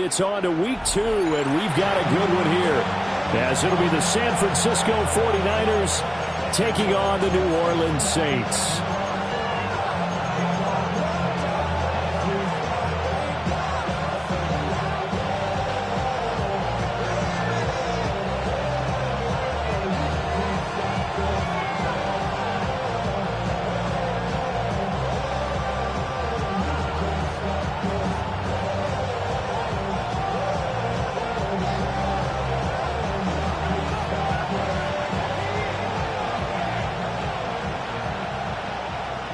It's on to week 2, and we've got a good one here, as it'll be the San Francisco 49ers taking on the New Orleans Saints.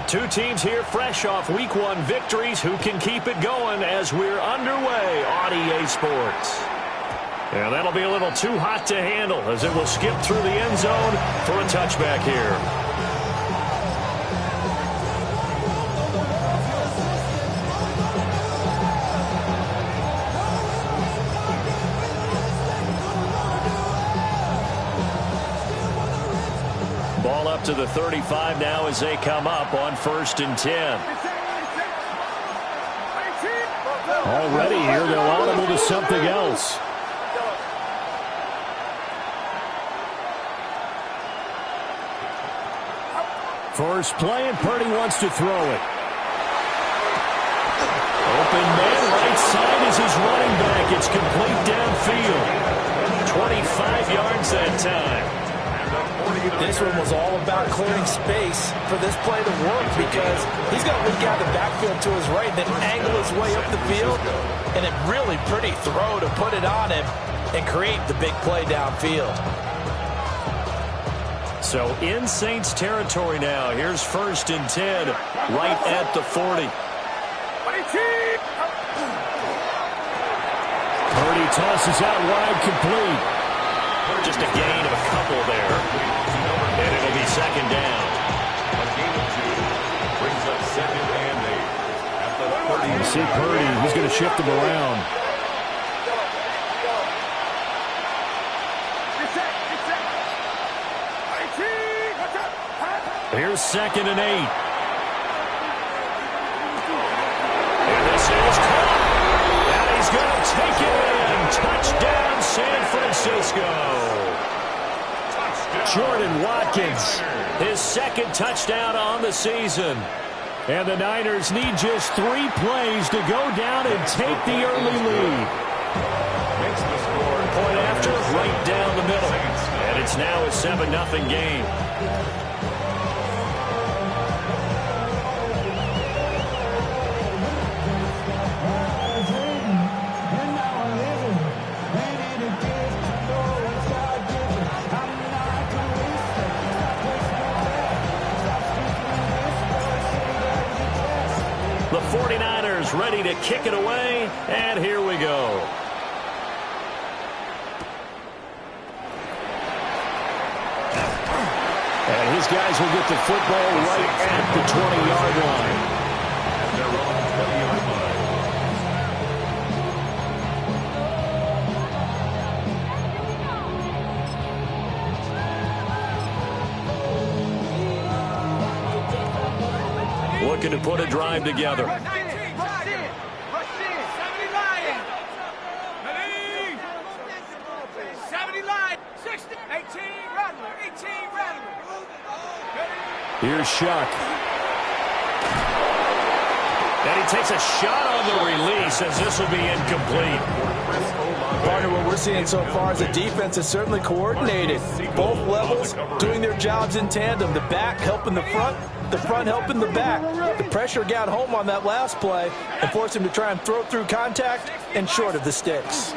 Two teams here fresh off Week 1 victories. Who can keep it going as we're underway on EA Sports? And that'll be a little too hot to handle as it will skip through the end zone for a touchback here. Ball up to the 35 now as they come up on 1st and 10. Already here, they'll audible to something else. First play, and Purdy wants to throw it. Open man, right side is his running back. It's complete downfield. 25 yards that time. This one was all about clearing space for this play to work, because he's going to leak out the backfield to his right, then angle his way up the field, and a really pretty throw to put it on him and create the big play downfield. So in Saints territory now. Here's 1st and 10, right at the 40. Purdy tosses out wide, complete. Just a gain of a couple there. And it'll be 2nd down. A gain of 2 brings up 2nd and 8. At the 30. You see Purdy, he's going to shift him around. Here's 2nd and 8. And this is caught. And he's going to take it in. Touchdown, San Francisco. Jordan Watkins, His 2nd touchdown on the season. and the Niners need just 3 plays to go down and take the early lead. Makes the score. Point after, right down the middle. And it's now a 7-0 game. The 49ers ready to kick it away, and here we go. And his guys will get the football right at the 20-yard line. At their own 20-yard line. Looking to put a drive together. Here's Shuck. And he takes a shot on the release as this will be incomplete. Partner, what we're seeing so far is the defense is certainly coordinated. Both levels doing their jobs in tandem. The back helping the front helping the back. The pressure got home on that last play and forced him to try and throw through contact and short of the sticks.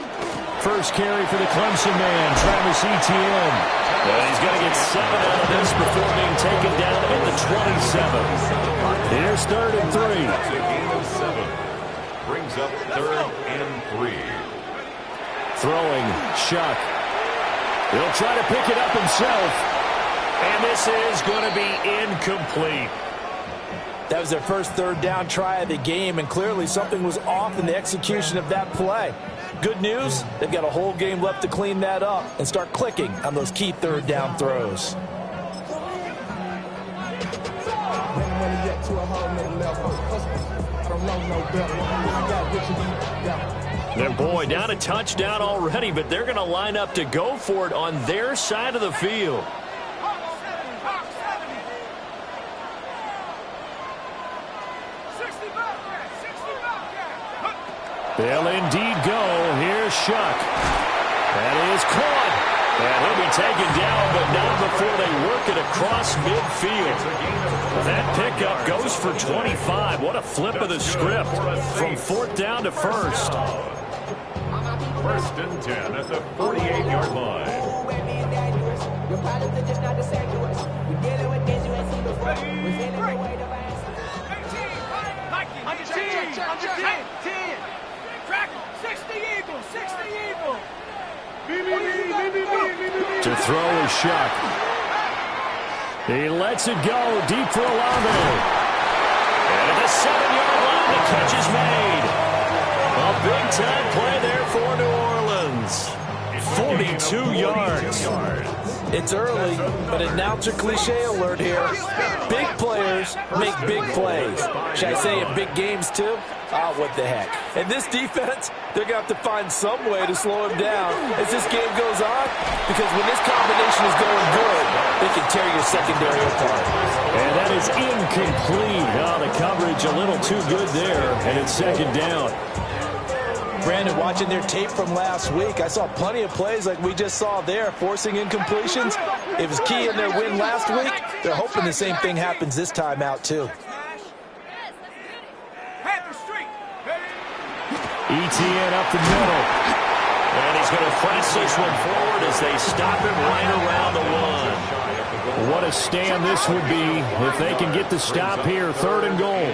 First carry for the Clemson man, Travis Etienne. And he's going to get 7 out of this before being taken down at the 27. Here's 3rd and 3. That's a gain of 7. Brings up 3rd and 3. Throwing, Shuck. He'll try to pick it up himself. And this is going to be incomplete. That was their first 3rd down try of the game, and clearly something was off in the execution of that play. Good news, they've got a whole game left to clean that up and start clicking on those key 3rd down throws. And boy, down a touchdown already, but they're going to line up to go for it on their side of the field. They'll indeed go. Here's Shuck. That is caught. And he'll be taken down, but not before they work it across midfield. That pickup goes for 25. What a flip of the script from 4th down to 1st. 1st and 10 at the 48-yard line. To throw is Shuck. He lets it go deep for Olave. And at the 7-yard line, the catch is made. A big-time play there for New Orleans. 42 yards. It's early, but announcer cliche alert here. Big players make big plays. Should I say in big games too? Oh, what the heck. And this defense, they're going to have to find some way to slow him down as this game goes on, because when this combination is going good, they can tear your secondary apart. And that is incomplete. Oh, the coverage a little too good there, and it's 2nd down. Brandon, watching their tape from last week, I saw plenty of plays like we just saw there, forcing incompletions. It was key in their win last week. They're hoping the same thing happens this time out, too. ETN up the middle. And he's going to press this one forward as they stop him right around the 1. What a stand this would be if they can get the stop here. 3rd and goal.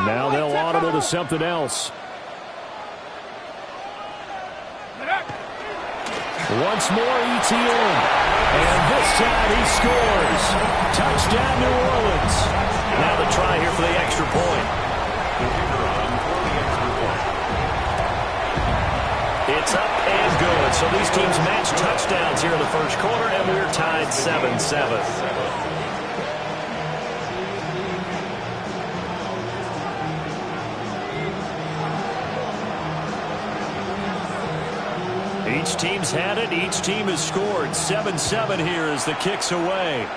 Now they'll audible to something else. Once more ETN. And this time he scores. Touchdown New Orleans. Now the try here for the extra point. It's up and good. So these teams match touchdowns here in the 1st quarter, and we're tied 7-7. Each team's had it. Each team has scored. 7-7 here as the kick's away.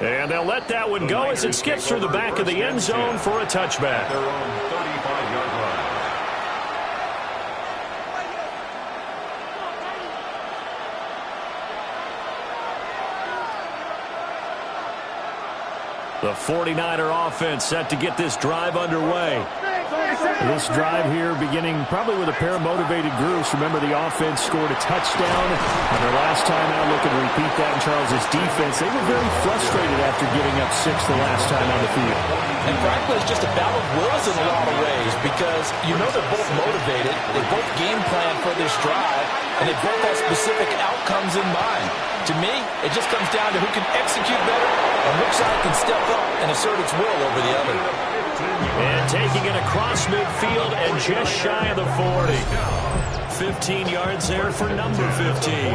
And they'll let that one go as it skips through the back of the end zone for a touchback. Their own 35-yard line. The 49er offense set to get this drive underway. This drive here beginning probably with a pair of motivated groups. Remember, the offense scored a touchdown on their last time out. Looking to repeat that in Charles' defense. They were very frustrated after giving up 6 the last time on the field. And frankly, it's just a battle of wills in a lot of ways, because you know they're both motivated. They both game plan for this drive, and they both have specific outcomes in mind. To me, it just comes down to who can execute better and which side can step up and assert its will over the other. And taking it across midfield and just shy of the 40. 15 yards there for number 15.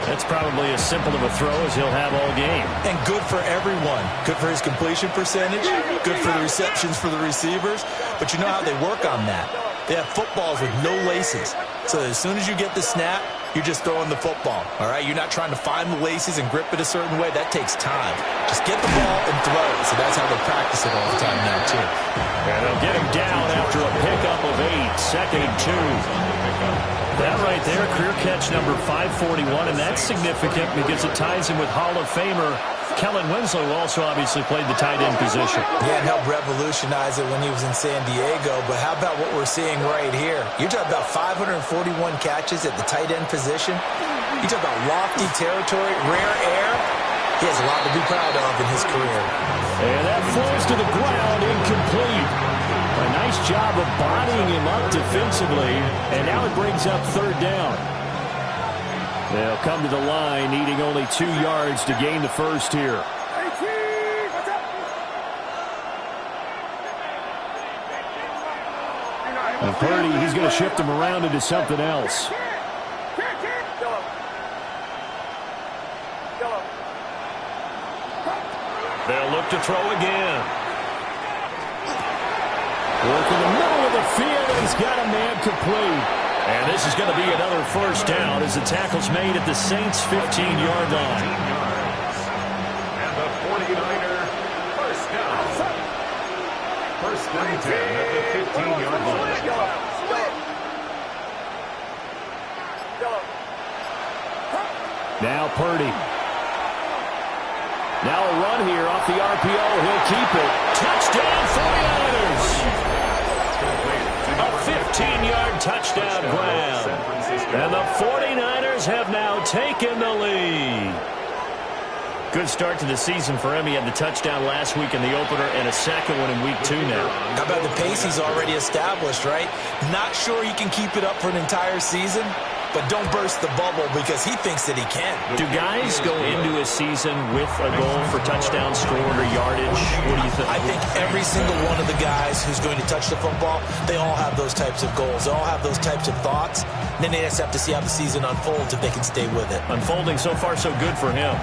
That's probably as simple of a throw as he'll have all game. And good for everyone. Good for his completion percentage. Good for the receptions for the receivers. But you know how they work on that. They have footballs with no laces. So as soon as you get the snap, you're just throwing the football, all right? You're not trying to find the laces and grip it a certain way. That takes time. Just get the ball and throw it. So that's how they practice it all the time now, too. And they'll get him down after a pickup of 8. 2nd and 2. That right there, career catch number 541, and that's significant because it ties him with Hall of Famer Kellen Winslow, who also obviously played the tight end position. Yeah, and helped revolutionize it when he was in San Diego. But how about what we're seeing right here? You're talking about 541 catches at the tight end position. You talk about lofty territory, rare air. He has a lot to be proud of in his career. And that falls to the ground, incomplete. A nice job of bodying him up defensively, and now it brings up 3rd down. They'll come to the line, needing only 2 yards to gain the first here. And Purdy, he's going to shift him around into something else. They'll look look to throw again. Work in the middle of the field, and he's got a man complete. And this is going to be another first down as the tackle's made at the Saints' 15-yard line. And the 49er first down. First and 10 at the 15-yard line. Now Purdy. Now a run here off the RPO. He'll keep it. Touchdown 49ers. A 15-yard touchdown grab. And the 49ers have now taken the lead. Good start to the season for him. He had the touchdown last week in the opener and a second one in week 2 now. How about the pace he's already established, right? Not sure he can keep it up for an entire season, but don't burst the bubble because he thinks that he can. Do guys go into a season with a goal for touchdown scored or yardage? What do you think? I think every single one of the guys who's going to touch the football, they all have those types of goals. They all have those types of thoughts. And then they just have to see how the season unfolds if they can stay with it. Unfolding so far so good for him.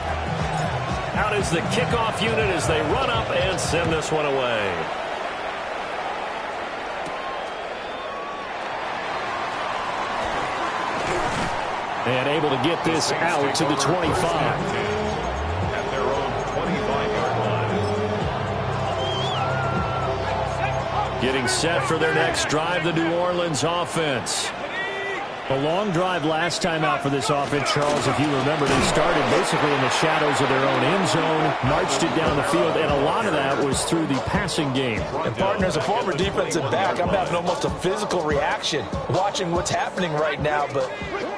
Out is the kickoff unit as they run up and send this one away. And able to get this out to the 25. At their own 25-yard line. Getting set for their next drive, the New Orleans offense. A long drive last time out for this offense, Charles. If you remember, they started basically in the shadows of their own end zone, marched it down the field, and a lot of that was through the passing game. And, partner, as a former defensive back, I'm having almost a physical reaction watching what's happening right now. But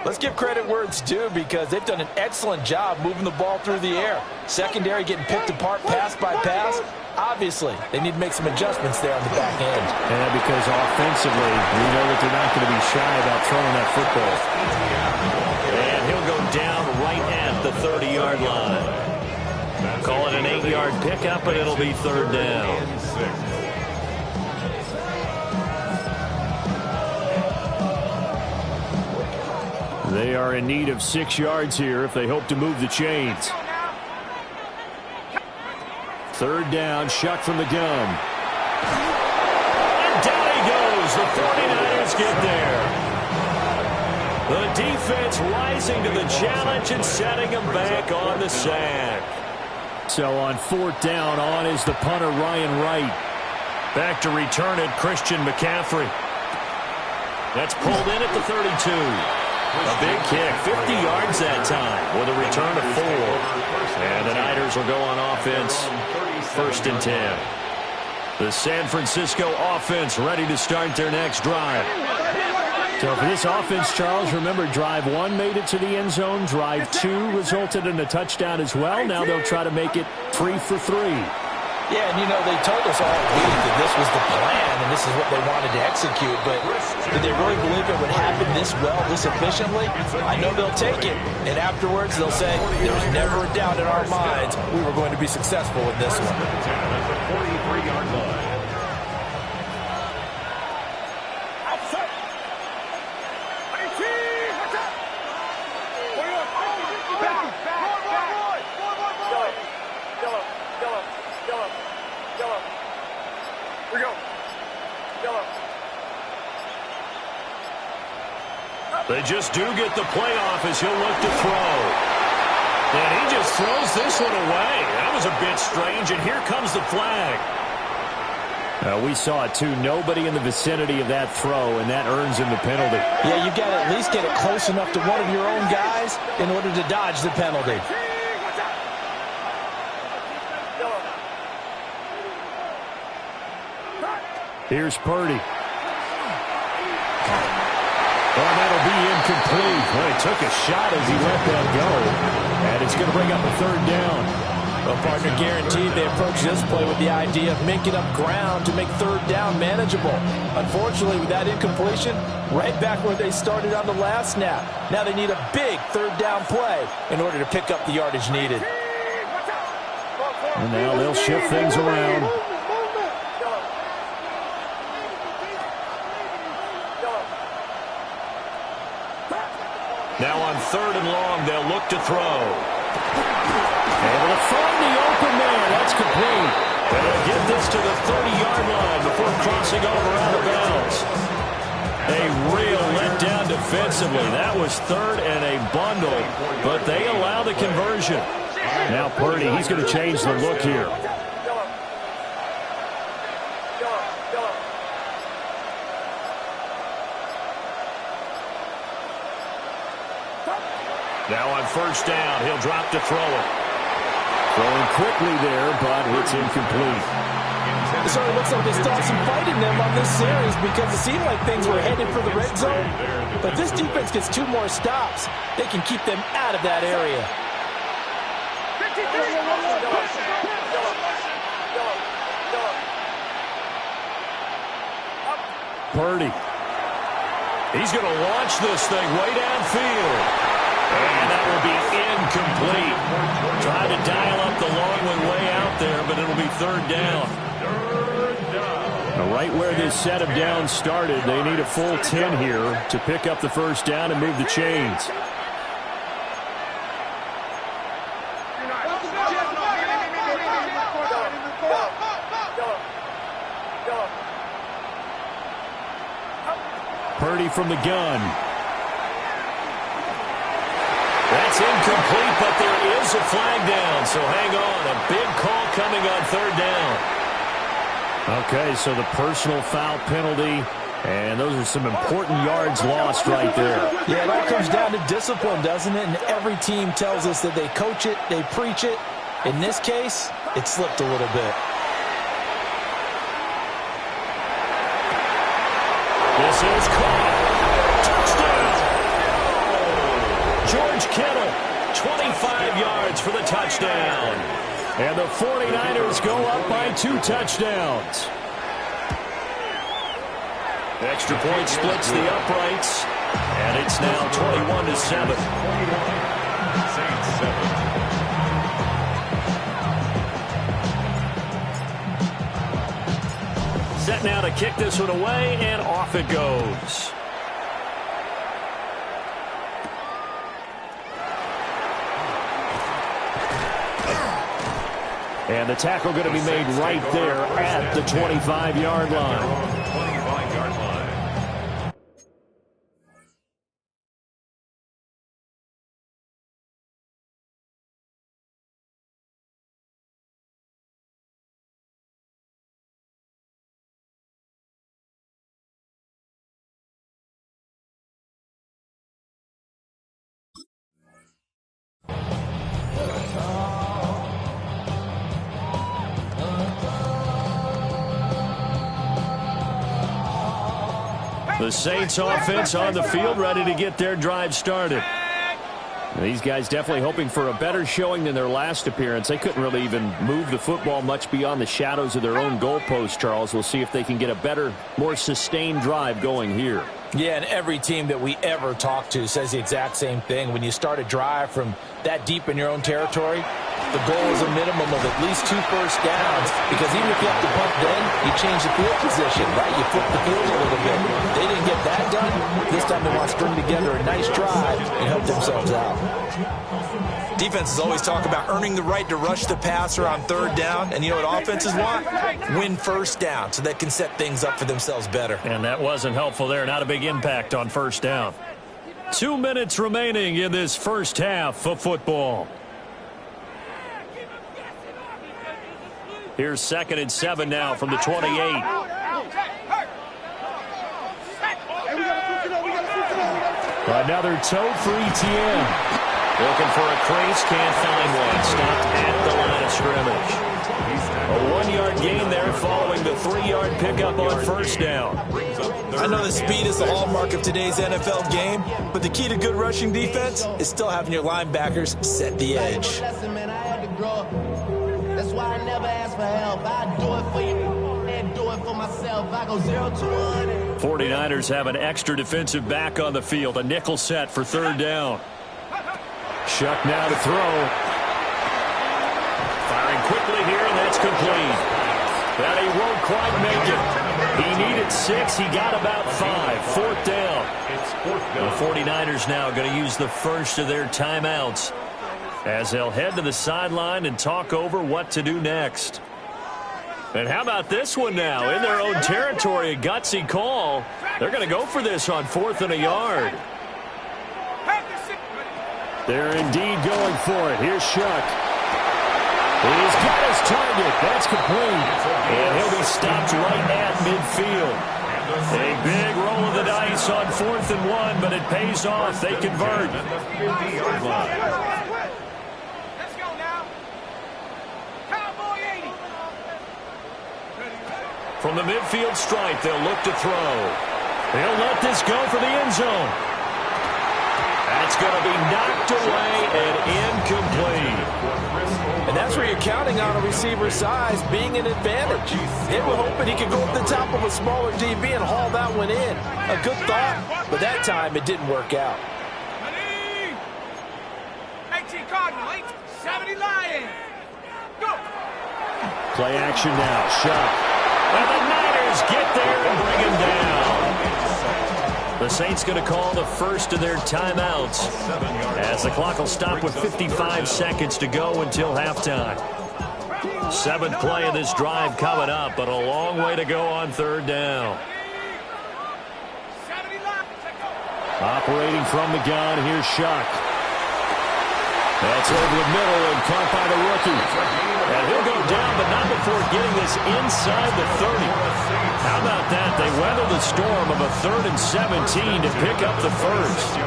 let's give credit where it's due because they've done an excellent job moving the ball through the air. Secondary getting picked apart pass by pass. Obviously, they need to make some adjustments there on the back end. And because offensively, we know that they're not going to be shy about throwing that football. And he'll go down right at the 30-yard line. Call it an 8-yard pickup, and it'll be third down. They are in need of 6 yards here if they hope to move the chains. Third down, Shuck from the gun. And down he goes. The 49ers get there. The defense rising to the challenge and setting him back on the sack. So on fourth down, on is the punter, Ryan Wright. Back to return it, Christian McCaffrey. That's pulled in at the 32. A big kick, 50 yards that time with a return of 4. And the Niners will go on offense, first and 10. The San Francisco offense ready to start their next drive. So for this offense, Charles, remember drive 1 made it to the end zone. Drive 2 resulted in a touchdown as well. Now they'll try to make it 3 for 3. Yeah, and you know, they told us all week that this was the plan and this is what they wanted to execute, but did they really believe it would happen this well, this efficiently? I know they'll take it, and afterwards they'll say, there was never a doubt in our minds we were going to be successful with this one. At the 43-yard line. They just do get the playoff as he'll look to throw. And he just throws this one away. That was a bit strange, and here comes the flag. We saw it too. Nobody in the vicinity of that throw, and that earns him the penalty. Yeah, you've got to at least get it close enough to one of your own guys in order to dodge the penalty. Here's Purdy. Oh, that'll be incomplete. Well, he took a shot as he let that go. And it's going to bring up a third down. Well, partner, guaranteed they approach this play with the idea of making up ground to make third down manageable. Unfortunately, with that incompletion, right back where they started on the last snap. Now they need a big third down play in order to pick up the yardage needed. And now they'll shift things around. Now on third and long, they'll look to throw. Able to find the open man. That's complete. And they'll get this to the 30-yard line before crossing over out of bounds. A real letdown defensively. That was third and a bundle, but they allow the conversion. Now Purdy, he's going to change the look here. Now on first down, he'll drop to throw it. Throwing quickly there, but it's incomplete. It sort of looks like they still have some fight in them on this series because it seemed like things were headed for the red zone. But this defense gets 2 more stops. They can keep them out of that area. Purdy. He's going to launch this thing way downfield. And that will be incomplete. Try to dial up the long one way out there, but it'll be third down. Now right where this set of downs started, they need a full 10 here to pick up the first down and move the chains. Purdy from the gun. That's incomplete, but there is a flag down, so hang on. A big call coming on third down. Okay, so the personal foul penalty, and those are some important yards lost right there. Yeah, it all comes down to discipline, doesn't it? And every team tells us that they coach it, they preach it. In this case, it slipped a little bit. This is caught. Touchdown. George Kittle, 25 yards for the touchdown. And the 49ers go up by 2 touchdowns. Extra point splits the uprights, and it's now 21-7. Set now to kick this one away, and off it goes. And the tackle going to be made right there at the 25-yard line. The Saints offense on the field, ready to get their drive started. These guys definitely hoping for a better showing than their last appearance. They couldn't really even move the football much beyond the shadows of their own goalpost, Charles. We'll see if they can get a better, more sustained drive going here. Yeah, and every team that we ever talk to says the exact same thing. When you start a drive from that deep in your own territory, the goal is a minimum of at least 2 first downs, because even if you have to punt then, you change the field position, right? You flip the field a little bit. They didn't get that done. This time they want to string together a nice drive and help themselves out. Defenses always talk about earning the right to rush the passer on third down, and you know what offenses want? Win first down so they can set things up for themselves better. And that wasn't helpful there. Not a big impact on first down. 2 minutes remaining in this first half of football. Here's 2nd and 7 now from the 28. Another toe for ETN. Looking for a crease, can't find one. Stopped at the line of scrimmage. A 1-yard gain there following the 3-yard pickup on first down. I know the speed is the hallmark of today's NFL game, but the key to good rushing defense is still having your linebackers set the edge. That's why I never ask for help. I do it for you and do it for myself. I go 0 to 1. 49ers have an extra defensive back on the field. A nickel set for third down. Shuck now to throw. Firing quickly here, and that's complete. But he won't quite make it. He needed 6. He got about 5. 4th down. The 49ers now going to use the first of their timeouts as they'll head to the sideline and talk over what to do next. And how about this one now? In their own territory, a gutsy call. They're going to go for this on 4th and a yard. They're indeed going for it. Here's Shuck. He's got his target. That's complete. And he'll be stopped right at midfield. A big roll of the dice on 4th and 1, but it pays off. They convert. From the midfield stripe, they'll look to throw. They'll let this go for the end zone. That's going to be knocked away and incomplete. And that's where you're counting on a receiver's size being an advantage. They were hoping he could go up the top of a smaller DB and haul that one in. A good thought, but that time it didn't work out. 18 Cardinal, 70 Lion. Go. Play action now. Shuck. And the Niners get there and bring him down. The Saints going to call the first of their timeouts as the clock will stop with 55 seconds to go until halftime. 7th play of this drive coming up, but a long way to go on 3rd down. Operating from the gun, here's Shuck. That's over the middle and caught by the rookie. And he'll go down, but not before getting this inside the 30. How about that? They weather the storm of a 3rd and 17 to pick up the first.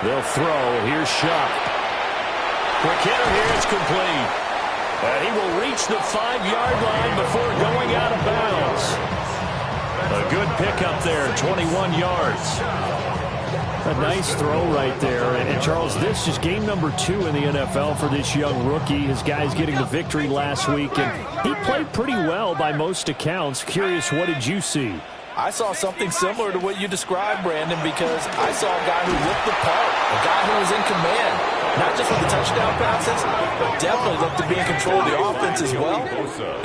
They'll throw. Here's Shuck. Quick hitter here. It's complete. And he will reach the 5-yard line before going out of bounds. A good pickup there, 21 yards. A nice throw right there. And Charles, this is game number 2 in the NFL for this young rookie. His guys getting the victory last week, and he played pretty well by most accounts. Curious, what did you see? I saw something similar to what you described, Brandon, because I saw a guy who looked the part, a guy who was in command, not just with the touchdown passes, but definitely looked to be in control of the offense as well.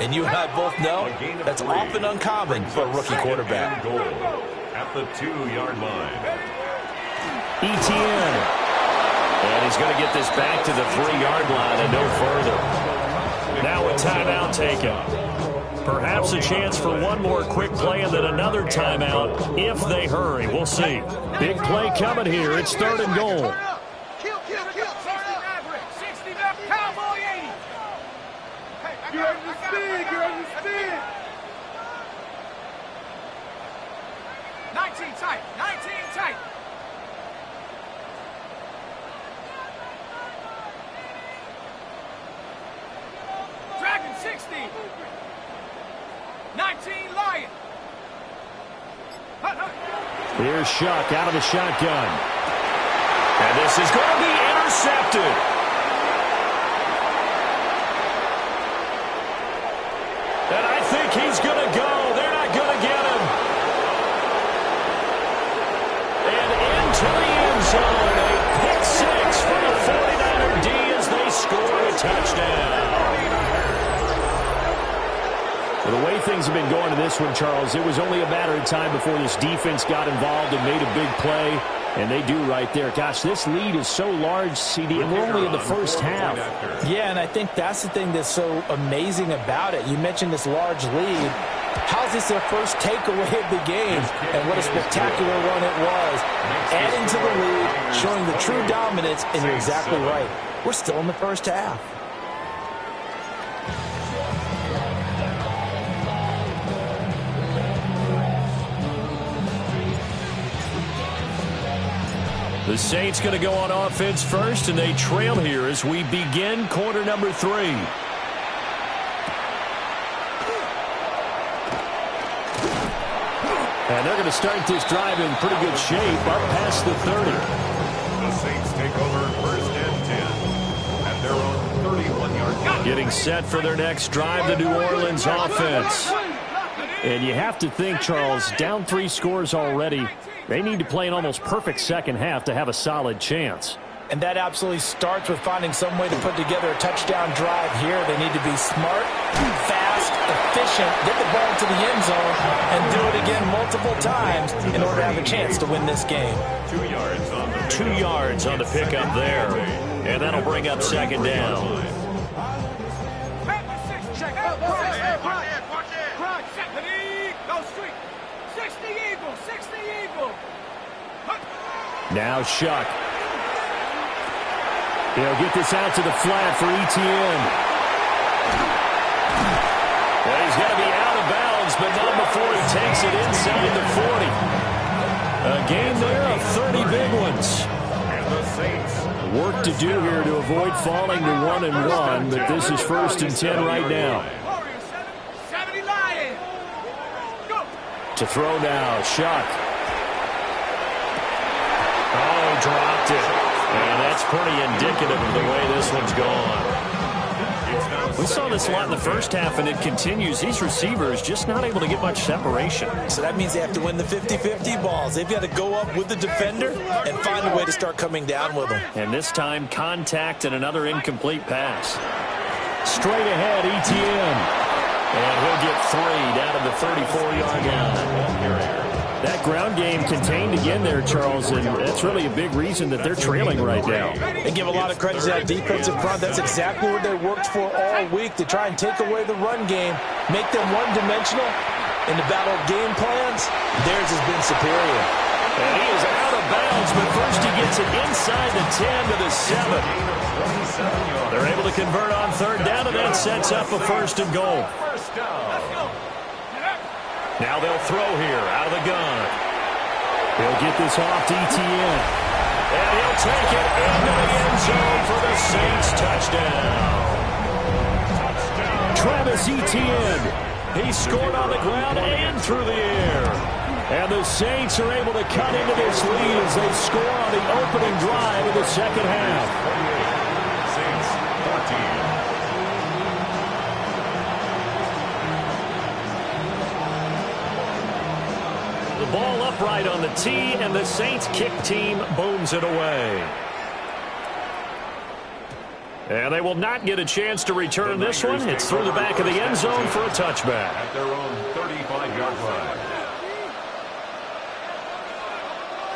And you and I both know that's often uncommon for a rookie quarterback. At the 2-yard line. Etienne. And he's going to get this back to the 3-yard line and no further. Now a timeout taken. Perhaps a chance for one more quick play and then another timeout if they hurry. We'll see. Big play coming here. It's 3rd and goal. Kill. 60 Cowboy 80. You're on the speed. 19 tight. Dragon 60. 19 Lion. Here's Shuck out of the shotgun. And this is going to be intercepted. And I think he's going to go. They're not going to get him. And into the end zone. A pick 6 for the 49er D as they score a touchdown. Well, the way things have been going to this one, Charles, it was only a matter of time before this defense got involved and made a big play, and they do right there. Gosh, this lead is so large, CD, and we're only in the first half. Yeah, and I think that's the thing that's so amazing about it. You mentioned this large lead. How's this their first takeaway of the game? And what a spectacular run it was. Adding to the lead, showing the true dominance, and you're exactly right. We're still in the first half. The Saints going to go on offense first, and they trail here as we begin quarter number 3. And they're going to start this drive in pretty good shape, up past the 30. The Saints take over 1st and 10 at their own 31-yard line. Getting set for their next drive, the New Orleans offense. And you have to think, Charles, down 3 scores already. They need to play an almost perfect second half to have a solid chance. And that absolutely starts with finding some way to put together a touchdown drive here. They need to be smart, fast, efficient, get the ball to the end zone, and do it again multiple times in order to have a chance to win this game. 2 yards on the 2 yards on the pickup there. And that'll bring up second down. Now Shuck. He'll get this out to the flat for Etienne. Well, he's got to be out of bounds, but not before he takes it inside the 40. A game there of 30 big ones. And the Saints. Work to do here to avoid falling to 1-1, but this is 1st and 10 right now. To throw now, Shuck. Oh, dropped it. And that's pretty indicative of the way this one's gone. We saw this a lot in the first half, and it continues. These receivers just not able to get much separation. So that means they have to win the 50-50 balls. They've got to go up with the defender and find a way to start coming down with them. And this time, contact and another incomplete pass. Straight ahead, Etienne. And he'll get 3 down to the 34-yard line. That ground game contained again there, Charles, and that's really a big reason that they're trailing right now. They give a lot of credit to that defensive front. That's exactly what they worked for all week, to try and take away the run game, make them one-dimensional. In the battle of game plans, theirs has been superior. And he is out of bounds, but first he gets it inside the 10 to the 7. They're able to convert on 3rd down, and that sets up a 1st and goal. Now they'll throw here out of the gun. He'll get this off to Etienne. And he'll take it into the end zone for the Saints touchdown. Travis Etienne. He scored on the ground and through the air. And the Saints are able to cut into this lead as they score on the opening drive of the second half. Saints 14. The ball upright on the tee, and the Saints kick team booms it away. And they will not get a chance to return this one. It's through the back of the end zone for a touchback. At their own 35-yard line.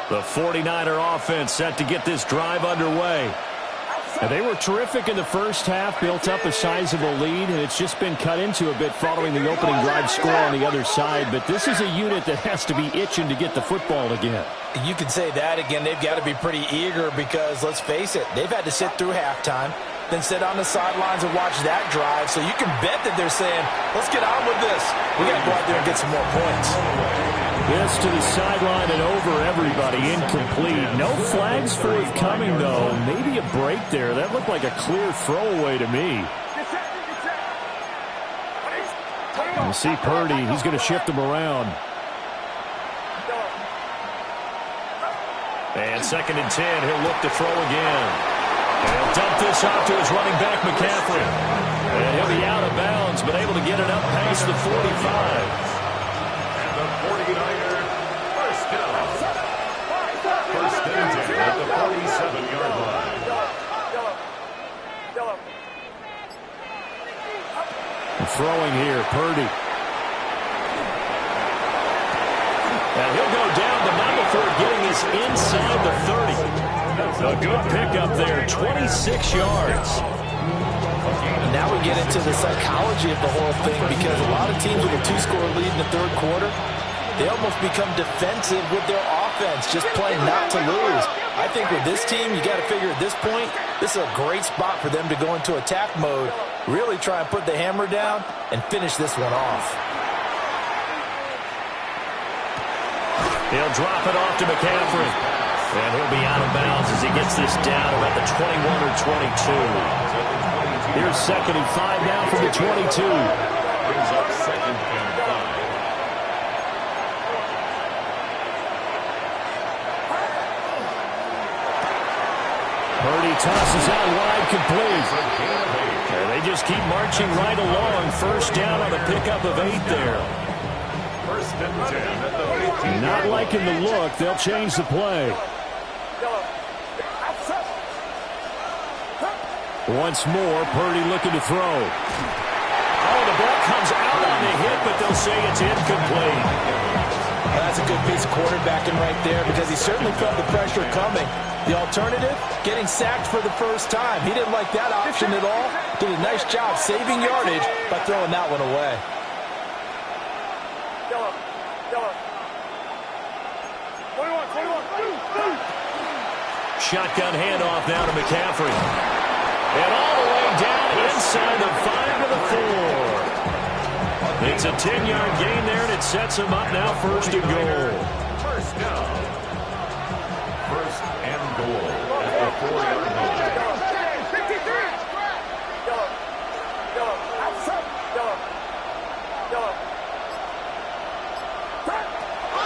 The 49er offense set to get this drive underway. And they were terrific in the first half, built up a sizable lead, and it's just been cut into a bit following the opening drive score on the other side. But this is a unit that has to be itching to get the football again. You can say that again. They've got to be pretty eager because, let's face it, they've had to sit through halftime, then sit on the sidelines and watch that drive. So you can bet that they're saying, let's get on with this. We got to go out there and get some more points. This to the sideline and over everybody, incomplete. No flags forthcoming, though. Maybe a break there. That looked like a clear throwaway to me. You see Purdy. He's going to shift him around. And 2nd and 10. He'll look to throw again. And he'll dump this off to his running back, McCaffrey. And he'll be out of bounds, but able to get it up past the 45. 49er, first down. First and 10 at the 47-yard line. Throwing here, Purdy. And he'll go down, but not before getting this inside the 30. A good pickup there, 26 yards. Now we get into the psychology of the whole thing, because a lot of teams with a 2-score lead in the 3rd quarter, they almost become defensive with their offense, just playing not to lose. I think with this team, you got to figure at this point, this is a great spot for them to go into attack mode, really try and put the hammer down and finish this one off. He'll drop it off to McCaffrey. And he'll be out of bounds as he gets this down about the 21 or 22. Here's 2nd and 5 now from the 22. Brings up 2nd and 5. Purdy tosses out wide, complete. And they just keep marching right along. First down on a pickup of 8 there. First and 10 at the 15. Not liking the look. They'll change the play. Once more, Purdy looking to throw. Oh, the ball comes out on the hit, but they'll say it's incomplete. That's a good piece of quarterbacking right there, because he certainly felt the pressure coming. The alternative, getting sacked for the first time. He didn't like that option at all. Did a nice job saving yardage by throwing that one away. Shotgun handoff now to McCaffrey. And all the way down inside the 5 to the 4. It's a 10-yard gain there, and it sets him up now 1st and goal. First down. 1st and goal at the 4-yard line.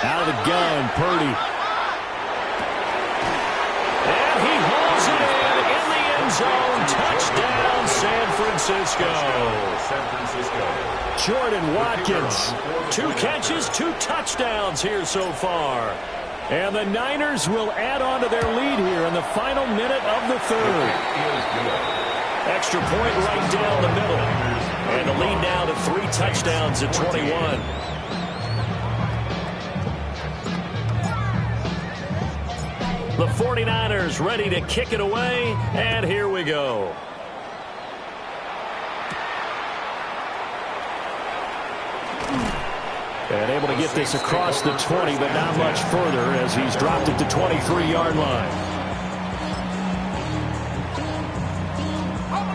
Out of the gun, Purdy. And he holds it in the end zone. Touchdown, San Francisco. San Francisco. Jordan Watkins. 2 catches, 2 touchdowns here so far. And the Niners will add on to their lead here in the final minute of the 3rd. Extra point right down the middle. And the lead now to 3 touchdowns at 21. The 49ers ready to kick it away, and here we go. And able to get this across the 20, but not much further as he's dropped it to 23-yard line.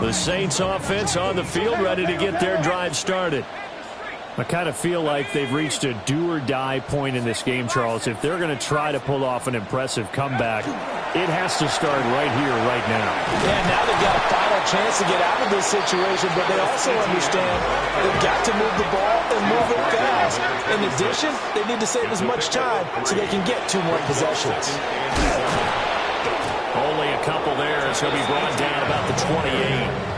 The Saints offense on the field ready to get their drive started. I kind of feel like they've reached a do-or-die point in this game, Charles. If they're going to try to pull off an impressive comeback, it has to start right here, right now. Yeah, now they've got a final chance to get out of this situation, but they also understand they've got to move the ball and move it fast. In addition, they need to save as much time so they can get 2 more possessions. Only a couple there. It's going to be brought down about the 28.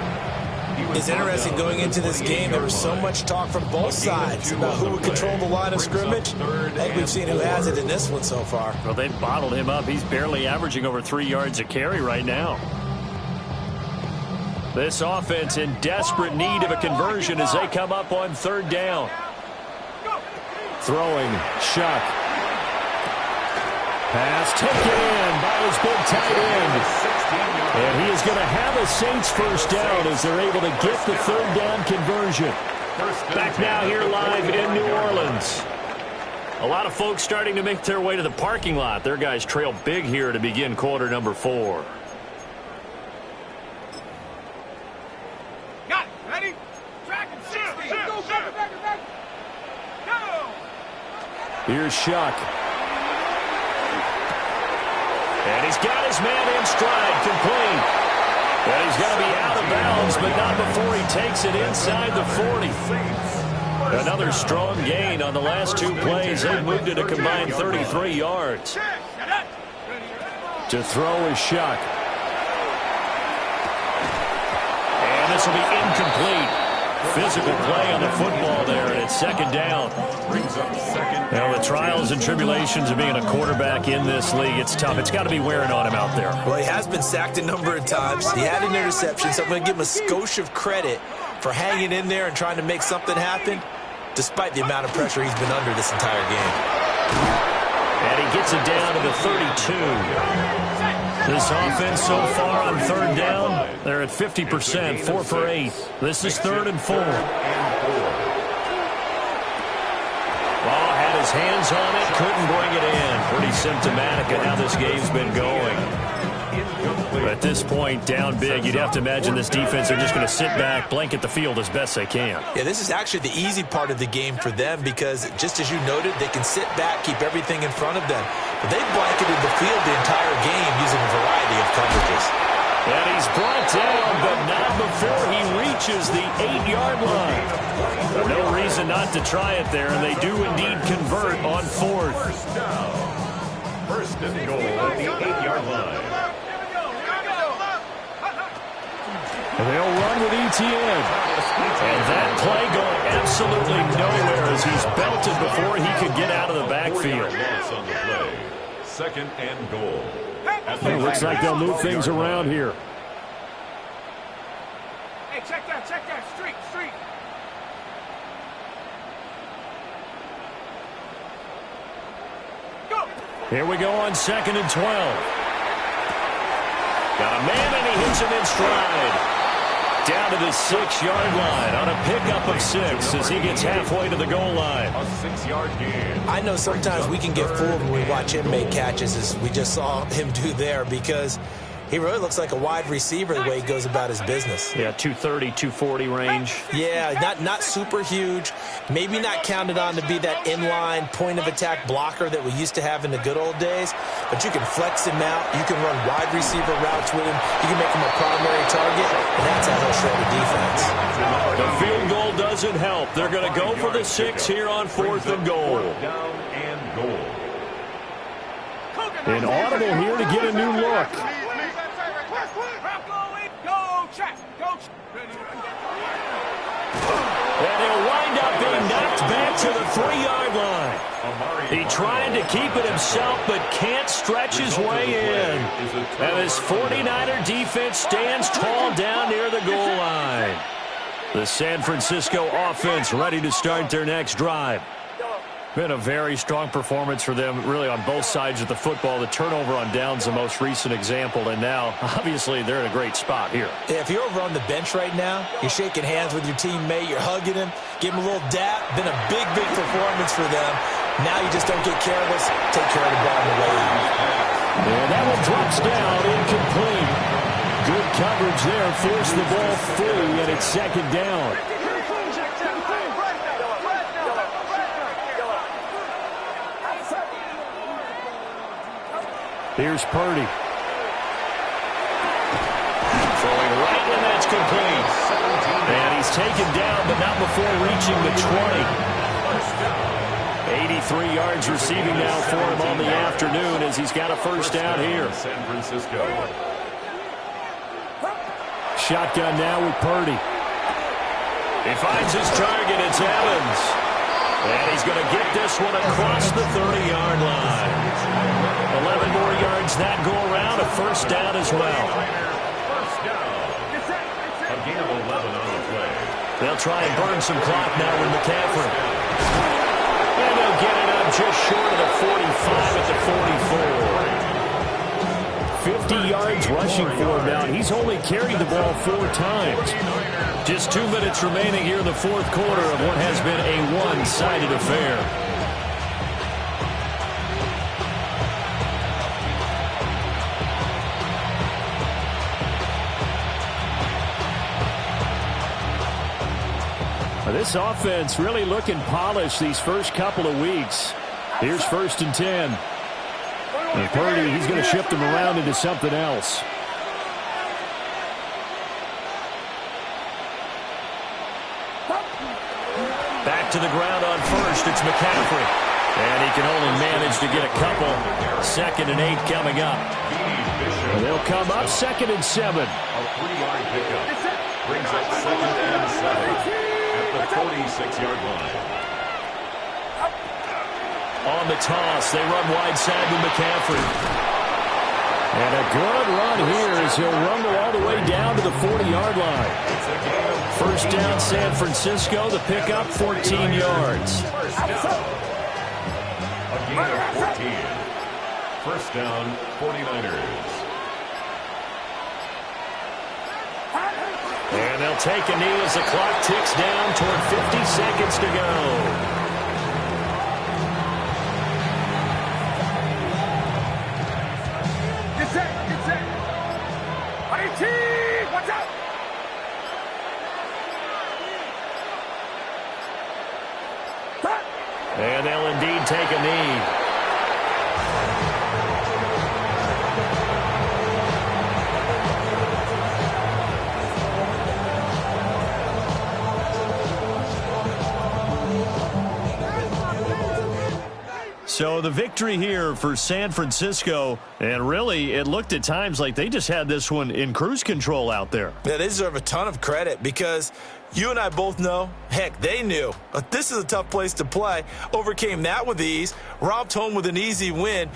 It's interesting going into this game. There was so much talk from both sides about who would control the line of scrimmage. I think we've seen who has it in this one so far. Well, they've bottled him up. He's barely averaging over 3 yards a carry right now. This offense in desperate need of a conversion as they come up on 3rd down. Throwing, Shuck. Pass taken in by his big tight end. And he is going to have a Saints first down as they're able to get the 3rd down conversion. Back now here live in New Orleans. A lot of folks starting to make their way to the parking lot. Their guys trail big here to begin quarter number 4. Got it. Ready? Track and 60. Go, back. Go. Here's Shuck. And he's got his man in stride, complete. And he's going to be out of bounds, but not before he takes it inside the 40. Another strong gain on the last 2 plays. They've moved it a combined 33 yards. To throw is Shuck. And this will be incomplete. Physical play on the football there, and it's 2nd down. Brings up 2nd. Now, the trials and tribulations of being a quarterback in this league, it's tough. It's got to be wearing on him out there. Well, he has been sacked a number of times. He had an interception, so I'm going to give him a skosh of credit for hanging in there and trying to make something happen, despite the amount of pressure he's been under this entire game. And he gets it down to the 32. This offense so far on 3rd down, they're at 50%, 4 for 8. This is 3rd and 4. Ball had his hands on it, couldn't bring it in. Pretty symptomatic of how this game's been going. At this point, down big, you'd have to imagine this defense are just going to sit back, blanket the field as best they can. Yeah, this is actually the easy part of the game for them because, just as you noted, they can sit back, keep everything in front of them. But they've blanketed the field the entire game using a variety of coverages. And he's brought down, but not before he reaches the 8-yard line. No reason not to try it there, and they do indeed convert on 4th. First and goal at the 8-yard line. They'll run with ETN. And that play going absolutely nowhere as he's belted before he could get out of the backfield. Loss on the play. 2nd and goal. It looks like they'll move things around here. Hey, check that. Street. Go. Here we go on 2nd and 12. Got a man, and he hits him in stride. Down to the 6-yard line on a pickup of 6 as he gets halfway to the goal line. A 6-yard gain. I know sometimes we can get fooled when we watch him make catches, as we just saw him do there, because he really looks like a wide receiver the way he goes about his business. Yeah, 230, 240 range. Yeah, not super huge. Maybe not counted on to be that inline point-of-attack blocker that we used to have in the good old days. But you can flex him out. You can run wide receiver routes with him. You can make him a primary target, and that's how he'll shred the defense. The field goal doesn't help. They're going to go for the 6 here on 4th and goal. Down and goal. An audible here to get a new look. And he'll wind up being knocked back to the 3-yard line. He tried to keep it himself, but can't stretch his way in. And his 49er defense stands tall down near the goal line. The San Francisco offense ready to start their next drive. Been a very strong performance for them, really, on both sides of the football. The turnover on downs, the most recent example, and now, obviously, they're in a great spot here. Yeah, if you're over on the bench right now, you're shaking hands with your teammate, you're hugging him, give him a little dap. Been a big performance for them. Now you just don't get careless. Take care of the ball on the way out. And that one drops down, incomplete. Good coverage there, forced the ball free, and it's 2nd down. Here's Purdy. Throwing right, and that's complete. And he's taken down, but not before reaching the 20. 83 yards receiving now for him on the afternoon as he's got a first down here. San Francisco. Shotgun now with Purdy. He finds his target. It's Evans. And he's going to get this one across the 30-yard line. 11 more yards that go around, a first down as well. First down. A gain of 11 on the play. They'll try and burn some clock now with McCaffrey. And they'll get it up just short of the 45 at the 44. 50 yards rushing for him now. He's only carried the ball 4 times. Just 2 minutes remaining here in the 4th quarter of what has been a one-sided affair. This offense really looking polished these first couple of weeks. Here's 1st and 10. And Purdy, he's going to shift them around into something else. Back to the ground on first. It's McCaffrey. And he can only manage to get a couple. 2nd and 8 coming up. And they'll come up 2nd and 7. A 3-yard pickup. Brings up 2nd and 7. The 46-yard line. On the toss, they run wide side with McCaffrey. And a good run here as he'll rumble all the way down to the 40-yard line. First down, San Francisco. The pickup, 14 yards. A gain of 14. First down, 49ers. And they'll take a knee as the clock ticks down toward 50 seconds to go. Get set. IT, watch out. And they'll indeed take a knee. So the victory here for San Francisco, and really it looked at times like they just had this one in cruise control out there. Yeah, they deserve a ton of credit because you and I both know, heck, they knew. This is a tough place to play. Overcame that with ease, romped home with an easy win.